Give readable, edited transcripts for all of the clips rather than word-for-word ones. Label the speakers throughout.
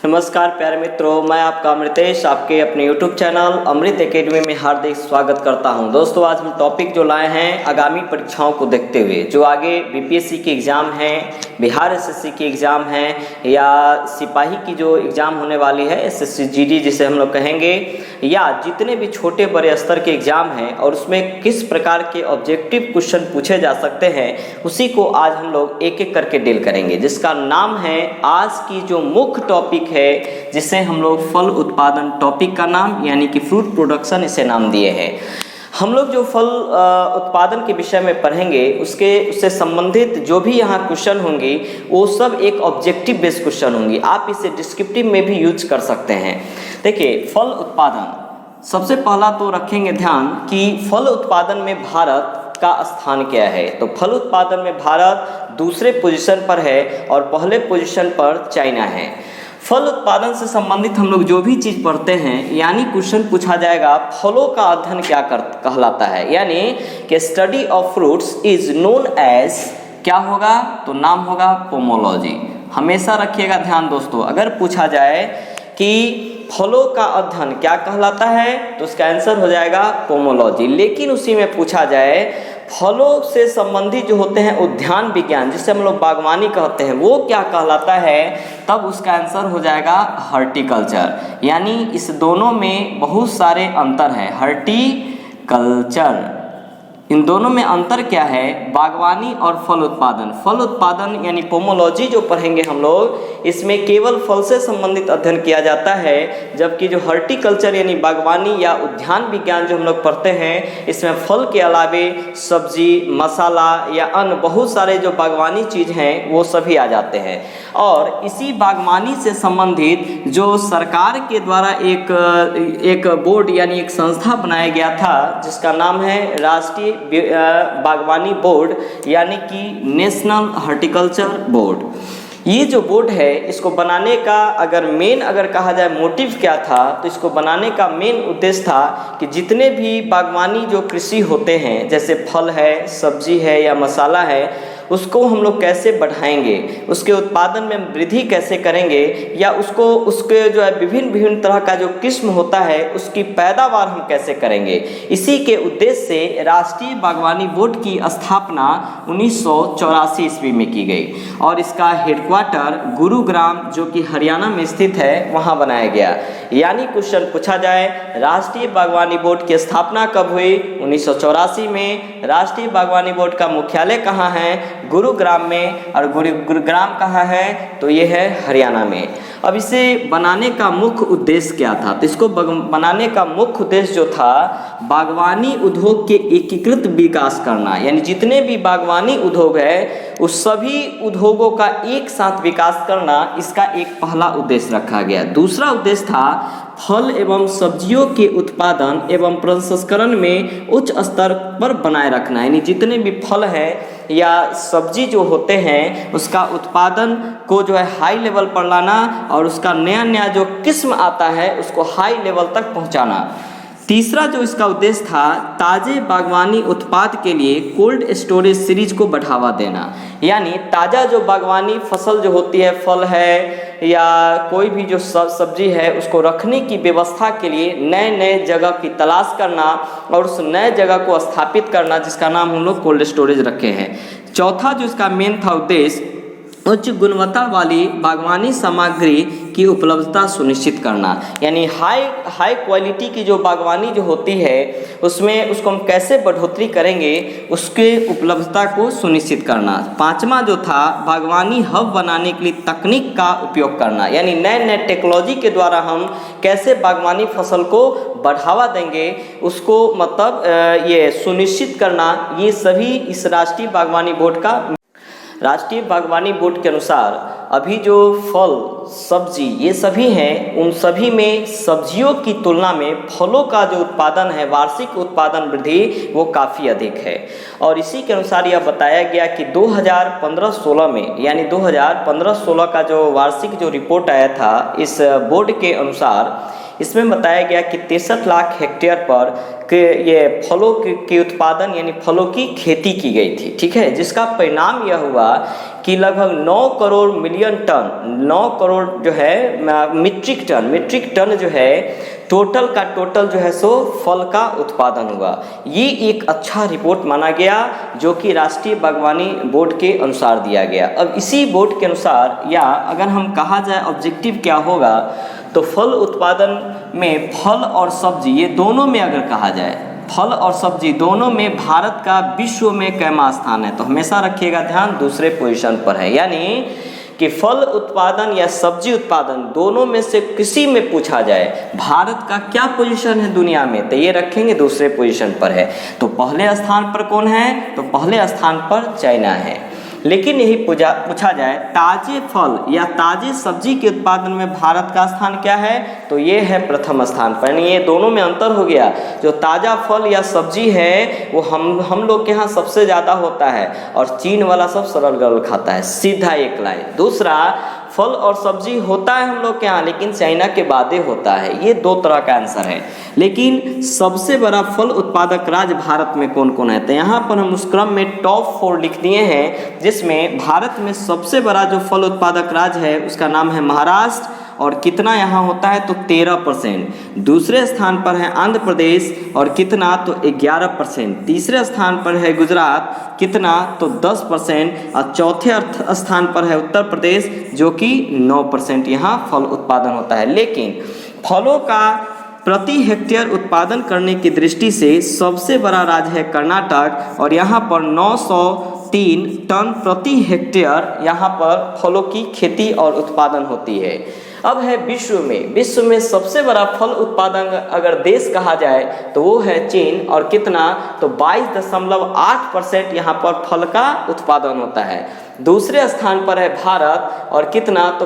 Speaker 1: नमस्कार प्यारे मित्रों, मैं आपका अमृतेश आपके अपने YouTube चैनल अमृत एकेडमी में हार्दिक स्वागत करता हूं। दोस्तों, आज हम टॉपिक जो लाए हैं आगामी परीक्षाओं को देखते हुए, जो आगे बीपीएससी की एग्ज़ाम है, बिहार एसएससी की एग्ज़ाम है या सिपाही की जो एग्ज़ाम होने वाली है एसएससी जीडी जिसे हम लोग कहेंगे, या जितने भी छोटे बड़े स्तर के एग्ज़ाम हैं और उसमें किस प्रकार के ऑब्जेक्टिव क्वेश्चन पूछे जा सकते हैं, उसी को आज हम लोग एक एक करके डील करेंगे, जिसका नाम है आज की जो मुख्य टॉपिक है, जिसे हम लोग फल उत्पादन टॉपिक का नाम यानी कि फ्रूट प्रोडक्शन इसे नाम दिए हैं। हम लोग जो फल उत्पादन के विषय में पढ़ेंगे उससे संबंधित जो भी यहाँ क्वेश्चन होंगी वो सब एक ऑब्जेक्टिव बेस्ड क्वेश्चन होंगी। आप इसे डिस्क्रिप्टिव में भी यूज कर सकते हैं। देखिए, फल उत्पादन सबसे पहला तो रखेंगे ध्यान कि फल उत्पादन में भारत का स्थान क्या है। तो फल उत्पादन में भारत दूसरे पोजीशन पर है और पहले पोजीशन पर चाइना है। फल उत्पादन से संबंधित हम लोग जो भी चीज़ पढ़ते हैं, यानी क्वेश्चन पूछा जाएगा फलों का अध्ययन क्या कहलाता है, यानी कि study of fruits is known as, क्या होगा तो नाम होगा पोमोलॉजी। हमेशा रखिएगा ध्यान दोस्तों, अगर पूछा जाए कि फलों का अध्ययन क्या कहलाता है तो उसका आंसर हो जाएगा पोमोलॉजी। लेकिन उसी में पूछा जाए फलों से संबंधित जो होते हैं उद्यान विज्ञान, जिसे हम लोग बागवानी कहते हैं, वो क्या कहलाता है, तब उसका आंसर हो जाएगा हॉर्टिकल्चर। यानी इस दोनों में बहुत सारे अंतर हैं। हॉर्टिकल्चर, इन दोनों में अंतर क्या है, बागवानी और फल उत्पादन। फल उत्पादन यानी पोमोलॉजी जो पढ़ेंगे हम लोग, इसमें केवल फल से संबंधित अध्ययन किया जाता है, जबकि जो हॉर्टिकल्चर यानी बागवानी या उद्यान विज्ञान जो हम लोग पढ़ते हैं, इसमें फल के अलावे सब्जी, मसाला या अन्य बहुत सारे जो बागवानी चीज़ हैं वो सभी आ जाते हैं। और इसी बागवानी से संबंधित जो सरकार के द्वारा एक बोर्ड यानी एक संस्था बनाया गया था, जिसका नाम है राष्ट्रीय बागवानी बोर्ड यानी कि नेशनल हॉर्टिकल्चर बोर्ड। ये जो बोर्ड है, इसको बनाने का अगर कहा जाए मोटिव क्या था, तो इसको बनाने का मेन उद्देश्य था कि जितने भी बागवानी जो कृषि होते हैं, जैसे फल है, सब्जी है या मसाला है, उसको हम लोग कैसे बढ़ाएंगे, उसके उत्पादन में वृद्धि कैसे करेंगे, या उसके जो है विभिन्न तरह का जो किस्म होता है उसकी पैदावार हम कैसे करेंगे। इसी के उद्देश्य से राष्ट्रीय बागवानी बोर्ड की स्थापना 1984 ईस्वी में की गई और इसका हेडक्वार्टर गुरुग्राम जो कि हरियाणा में स्थित है वहाँ बनाया गया। यानी क्वेश्चन पूछा जाए राष्ट्रीय बागवानी बोर्ड की स्थापना कब हुई, 1984 में। राष्ट्रीय बागवानी बोर्ड का मुख्यालय कहाँ है, गुरुग्राम में, और गुरुग्राम कहाँ है तो ये है हरियाणा में। अब इसे बनाने का मुख्य उद्देश्य क्या था, तो इसको बनाने का मुख्य उद्देश्य जो था, बागवानी उद्योग के एकीकृत विकास करना, यानी जितने भी बागवानी उद्योग है उस सभी उद्योगों का एक साथ विकास करना, इसका एक पहला उद्देश्य रखा गया। दूसरा उद्देश्य था फल एवं सब्जियों के उत्पादन एवं प्रसंस्करण में उच्च स्तर पर बनाए रखना, यानी जितने भी फल हैं या सब्जी जो होते हैं उसका उत्पादन को जो है हाई लेवल पर लाना और उसका नया जो किस्म आता है उसको हाई लेवल तक पहुंचाना। तीसरा जो इसका उद्देश्य था, ताज़े बागवानी उत्पाद के लिए कोल्ड स्टोरेज सीरीज को बढ़ावा देना, यानी ताज़ा जो बागवानी फसल जो होती है, फल है या कोई भी जो सब्जी है, उसको रखने की व्यवस्था के लिए नए जगह की तलाश करना और उस नए जगह को स्थापित करना, जिसका नाम हम लोग कोल्ड स्टोरेज रखे हैं। चौथा जो इसका मेन था उद्देश्य, उच्च गुणवत्ता वाली बागवानी सामग्री की उपलब्धता सुनिश्चित करना, यानी हाई क्वालिटी की जो बागवानी जो होती है उसमें उसको हम कैसे बढ़ोतरी करेंगे, उसके उपलब्धता को सुनिश्चित करना। पांचवा जो था, बागवानी हब बनाने के लिए तकनीक का उपयोग करना, यानी नए टेक्नोलॉजी के द्वारा हम कैसे बागवानी फसल को बढ़ावा देंगे, उसको मतलब ये सुनिश्चित करना। ये सभी इस राष्ट्रीय बागवानी बोर्ड के अनुसार अभी जो फल सब्जी ये सभी हैं, उन सभी में सब्जियों की तुलना में फलों का जो उत्पादन है, वार्षिक उत्पादन वृद्धि वो काफ़ी अधिक है। और इसी के अनुसार यह बताया गया कि 2015-16 में, यानी 2015-16 का जो वार्षिक जो रिपोर्ट आया था इस बोर्ड के अनुसार, इसमें बताया गया कि 63 लाख हेक्टेयर पर ये फलों के उत्पादन यानी फलों की खेती की गई थी। ठीक है, जिसका परिणाम यह हुआ कि लगभग 9 करोड़ मिलियन टन, 9 करोड़ जो है मीट्रिक टन जो है टोटल का टोटल जो है सो फल का उत्पादन हुआ। ये एक अच्छा रिपोर्ट माना गया जो कि राष्ट्रीय बागवानी बोर्ड के अनुसार दिया गया। अब इसी बोर्ड के अनुसार, या अगर हम कहा जाए ऑब्जेक्टिव क्या होगा, तो फल उत्पादन में फल और सब्जी ये दोनों में अगर कहा जाए, फल और सब्जी दोनों में भारत का विश्व में कैमा स्थान है, तो हमेशा रखिएगा ध्यान दूसरे पोजीशन पर है। यानी कि फल उत्पादन या सब्जी उत्पादन दोनों में से किसी में पूछा जाए भारत का क्या पोजीशन है दुनिया में, तो ये रखेंगे दूसरे पोजीशन पर है। तो पहले स्थान पर कौन है, तो पहले स्थान पर चाइना है। लेकिन यही पूछा जाए ताजे फल या ताजे सब्जी के उत्पादन में भारत का स्थान क्या है, तो ये है प्रथम स्थान पर। यानी ये दोनों में अंतर हो गया। जो ताज़ा फल या सब्जी है वो हम लोग के यहाँ सबसे ज़्यादा होता है, और चीन वाला सब सरल गरल खाता है, सीधा एक लाइन। दूसरा, फल और सब्जी होता है हम लोग के यहाँ, लेकिन चाइना के बाद होता है। ये दो तरह का आंसर है। लेकिन सबसे बड़ा फल उत्पादक राज्य भारत में कौन कौन है, तो यहाँ पर हम उस क्रम में टॉप 4 लिख दिए हैं, जिसमें भारत में सबसे बड़ा जो फल उत्पादक राज्य है उसका नाम है महाराष्ट्र, और कितना यहाँ होता है, तो 13%। दूसरे स्थान पर है आंध्र प्रदेश, और कितना, तो 11%। तीसरे स्थान पर है गुजरात, कितना, तो 10%। और चौथे स्थान पर है उत्तर प्रदेश, जो कि 9% यहाँ फल उत्पादन होता है। लेकिन फलों का प्रति हेक्टेयर उत्पादन करने की दृष्टि से सबसे बड़ा राज्य है कर्नाटक, और यहाँ पर 903 टन प्रति हेक्टेयर यहाँ पर फलों की खेती और उत्पादन होती है। अब है विश्व में सबसे बड़ा फल उत्पादन अगर देश कहा जाए तो वो है चीन, और कितना, तो 22.8% यहाँ पर फल का उत्पादन होता है। दूसरे स्थान पर है भारत, और कितना, तो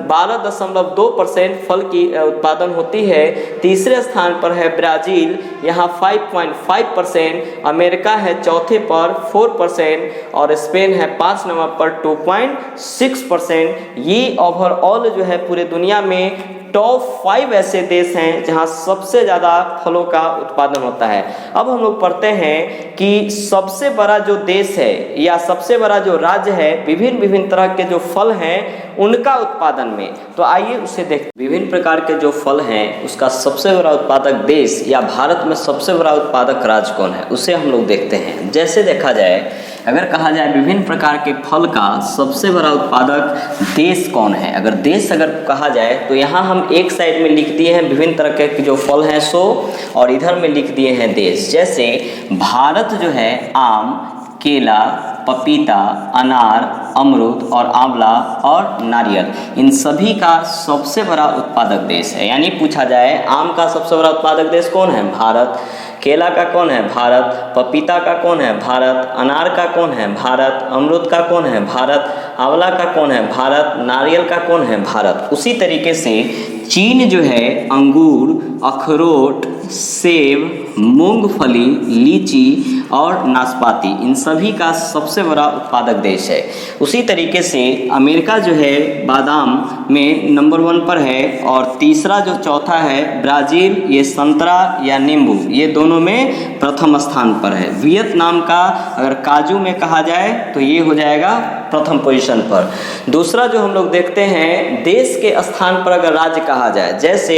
Speaker 1: 12.2% फल की उत्पादन होती है। तीसरे स्थान पर है ब्राज़ील, यहाँ 5.5%। अमेरिका है चौथे पर 4%, और स्पेन है 5 नंबर पर 2.6%। ये ओवरऑल जो है पूरे दुनिया में टॉप 5 ऐसे देश हैं जहां सबसे ज़्यादा फलों का उत्पादन होता है। अब हम लोग पढ़ते हैं कि सबसे बड़ा जो देश है या सबसे बड़ा जो राज्य है विभिन्न तरह के जो फल हैं उनका उत्पादन में, तो आइए उसे देखते। विभिन्न प्रकार के जो फल हैं उसका सबसे बड़ा उत्पादक देश या भारत में सबसे बड़ा उत्पादक राज्य कौन है, उसे हम लोग देखते हैं। जैसे देखा जाए, अगर कहा जाए विभिन्न प्रकार के फल का सबसे बड़ा उत्पादक देश कौन है, अगर देश अगर कहा जाए तो यहाँ हम एक साइड में लिख दिए हैं विभिन्न तरह के जो फल हैं सो, और इधर में लिख दिए हैं देश। जैसे भारत जो है आम, केला, पपीता, अनार, अमरूद और आंवला और नारियल, इन सभी का सबसे बड़ा उत्पादक देश है। यानी पूछा जाए आम का सबसे बड़ा उत्पादक देश कौन है, भारत। केला का कौन है, भारत। पपीता का कौन है, भारत। अनार का कौन है, भारत। अमरूद का कौन है, भारत। आंवला का कौन है, भारत। नारियल का कौन है, भारत। उसी तरीके से चीन जो है अंगूर, अखरोट, सेब, मूंगफली, लीची और नाशपाती, इन सभी का सबसे बड़ा उत्पादक देश है। उसी तरीके से अमेरिका जो है बादाम में नंबर 1 पर है, और तीसरा जो चौथा है ब्राज़ील, ये संतरा या नींबू, ये दोनों में प्रथम स्थान पर है। वियतनाम का अगर काजू में कहा जाए तो ये हो जाएगा प्रथम पोजीशन पर। दूसरा जो हम लोग देखते हैं देश के स्थान पर अगर राज्य कहा जाए, जैसे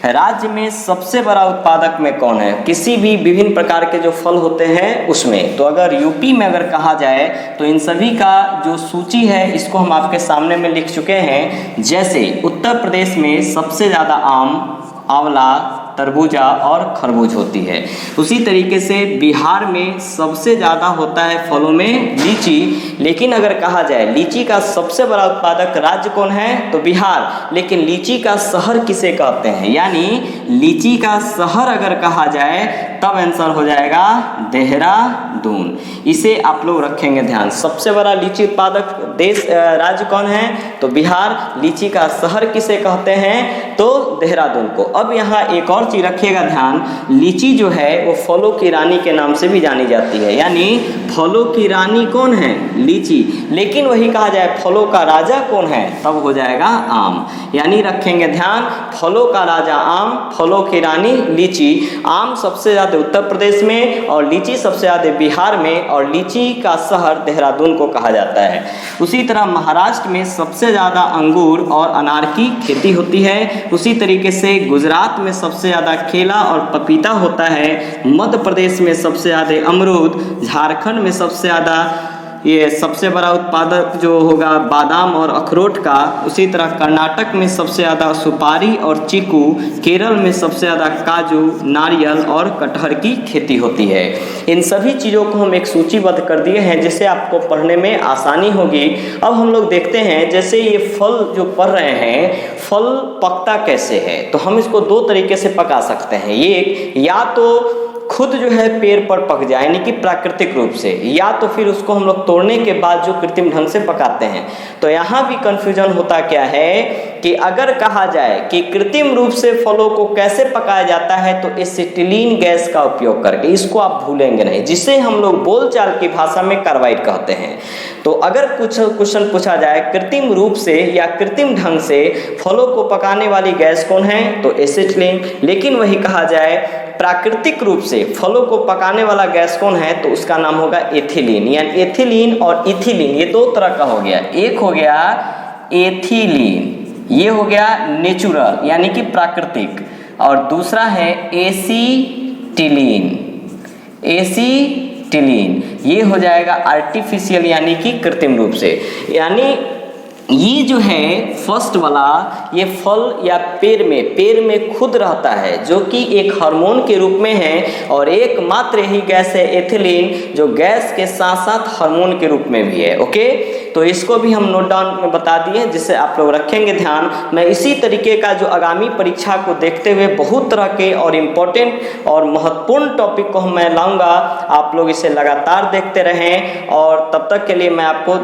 Speaker 1: राज्य में सबसे बड़ा उत्पादक में कौन है, किसी भी विभिन्न प्रकार के जो फल होते हैं उसमें, तो अगर यूपी में अगर कहा जाए तो इन सभी का जो सूची है इसको हम आपके सामने में लिख चुके हैं। जैसे उत्तर प्रदेश में सबसे ज़्यादा आम, आंवला, तरबूजा और खरबूज होती है। उसी तरीके से बिहार में सबसे ज़्यादा होता है फलों में लीची। लेकिन अगर कहा जाए लीची का सबसे बड़ा उत्पादक राज्य कौन है, तो बिहार। लेकिन लीची का शहर किसे कहते हैं, यानी लीची का शहर अगर कहा जाए तब आंसर हो जाएगा देहरादून। इसे आप लोग रखेंगे ध्यान। सबसे बड़ा लीची उत्पादक देश राज्य कौन है, तो बिहार। लीची का शहर किसे कहते हैं, तो देहरादून को। अब यहाँ एक और चीज रखिएगा ध्यान, लीची जो है वो फलों की रानी के नाम से भी जानी जाती है। यानी फलों की रानी कौन है, लीची। लेकिन वही कहा जाए फलों का राजा कौन है, तब हो जाएगा आम। यानी रखेंगे ध्यान, फलों का राजा आम, फलों की रानी लीची। आम सबसे ज़्यादा ज़्यादा उत्तर प्रदेश में और लीची सबसे ज़्यादा बिहार में, और लीची का शहर देहरादून को कहा जाता है। उसी तरह महाराष्ट्र में सबसे ज़्यादा अंगूर और अनार की खेती होती है। उसी तरीके से गुजरात में सबसे ज़्यादा केला और पपीता होता है। मध्य प्रदेश में सबसे ज़्यादा अमरूद, झारखंड में सबसे ज़्यादा ये सबसे बड़ा उत्पादक जो होगा बादाम और अखरोट का। उसी तरह कर्नाटक में सबसे ज़्यादा सुपारी और चीकू, केरल में सबसे ज़्यादा काजू, नारियल और कटहल की खेती होती है। इन सभी चीज़ों को हम एक सूचीबद्ध कर दिए हैं जिससे आपको पढ़ने में आसानी होगी। अब हम लोग देखते हैं जैसे ये फल जो पढ़ रहे हैं, फल पकता कैसे है। तो हम इसको दो तरीके से पका सकते हैं। एक, या तो खुद जो है पेड़ पर पक जाए यानी कि प्राकृतिक रूप से, या तो फिर उसको हम लोग तोड़ने के बाद जो कृत्रिम ढंग से पकाते हैं। तो यहाँ भी कन्फ्यूजन होता क्या है कि अगर कहा जाए कि कृत्रिम रूप से फलों को कैसे पकाया जाता है तो एसिटिलीन गैस का उपयोग करके, इसको आप भूलेंगे नहीं, जिसे हम लोग बोलचाल की भाषा में कार्बाइड कहते हैं। तो अगर कुछ क्वेश्चन पूछा जाए कृत्रिम रूप से या कृत्रिम ढंग से फलों को पकाने वाली गैस कौन है, तो एसिटिलीन। लेकिन वही कहा जाए प्राकृतिक रूप से फलों को पकाने वाला गैस कौन है, तो उसका नाम होगा एथिलीन। यानी एथिलीन और इथिलीन ये दो तरह का हो गया। एक हो गया एथिलीन, ये हो गया नेचुरल यानी कि प्राकृतिक, और दूसरा है एसिटिलीन। एसिटिलीन ये हो जाएगा आर्टिफिशियल यानी कि कृत्रिम रूप से। यानी ये जो है फर्स्ट वाला, ये फल या पेड़ में खुद रहता है जो कि एक हार्मोन के रूप में है, और एकमात्र यही गैस है एथिलीन जो गैस के साथ साथ हार्मोन के रूप में भी है। ओके, तो इसको भी हम नोट डाउन में बता दिए जिससे आप लोग रखेंगे ध्यान। मैं इसी तरीके का जो आगामी परीक्षा को देखते हुए बहुत तरह के और इम्पोर्टेंट और महत्वपूर्ण टॉपिक को मैं लाऊंगा। आप लोग इसे लगातार देखते रहें, और तब तक के लिए मैं आपको